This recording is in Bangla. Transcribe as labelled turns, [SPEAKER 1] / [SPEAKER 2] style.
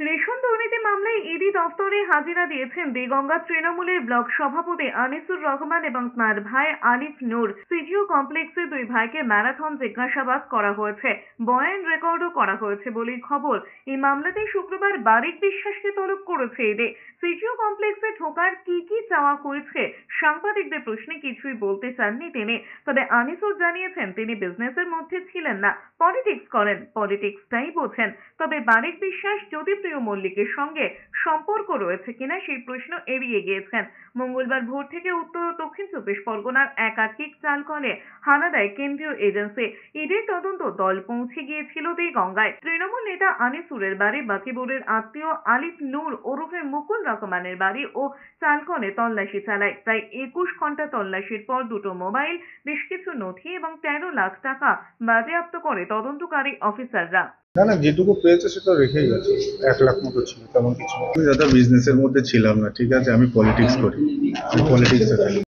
[SPEAKER 1] রেশন দুর্নীতি মামলায় ইডি দফতরে হাজিরা দিয়েছেন দেগঙ্গা তৃণমূলের ব্লক সভাপতি আনিসুর রহমান এবং তাঁর ভাই আলিফ নূর। সিজিও কমপ্লেক্সে দুই ভাইকে ম্যারাথন জিজ্ঞাসাবাদ করা হয়েছে, বয়ান রেকর্ডও করা হয়েছে বলেই খবর। এই মামলাতে শুক্রবার বারিক বিশ্বাসকে তলব করেছে ইডি। সিজিও কমপ্লেক্সে ঢোকার কি চাওয়া হয়েছে সাংবাদিকদের প্রশ্নে কিছুই বলতে চাননি তিনি। তবে আনিসুর জানিয়েছেন তিনি বিজনেসের মধ্যে ছিলেন না, পলিটিক্স করেন, পলিটিক্সটাই বোঝেন। তবে বারিক বিশ্বাস জ্যোতিপ্রিয় মল্লিকের সঙ্গে সম্পর্ক রয়েছে কিনা সেই প্রশ্ন এড়িয়ে গিয়েছেন। মঙ্গলবার ভোর থেকে উত্তর ও দক্ষিণ চব্বিশ পরগনার একাধিক চালকলে হানা দেয় কেন্দ্রীয় এজেন্সি। ইডির তদন্ত দল পৌঁছে গিয়েছিল দেগঙ্গায়। তৃণমূল নেতা আনিসুরের বাড়ি, বাকিবুরের আত্মীয় আলিফ নূর ওরফে মুকুল রহমানের বাড়ি ও চালকলে তল্লাশি চালায়। প্রায় 21 ঘন্টা তল্লাশির পর দুটো মোবাইল, বেশ কিছু নথি এবং 13 লাখ টাকা বাজেয়াপ্ত করে তদন্তকারী অফিসাররা।
[SPEAKER 2] না না, যেটুকু পেয়েছে সেটা রেখেই গেছে। 1 লাখ মতো ছিল, তেমন কিছু না। আমি দাদা বিজনেসের মধ্যে ছিলাম না, ঠিক আছে, আমি পলিটিক্স করি, আমি পলিটিক্সে থাকি।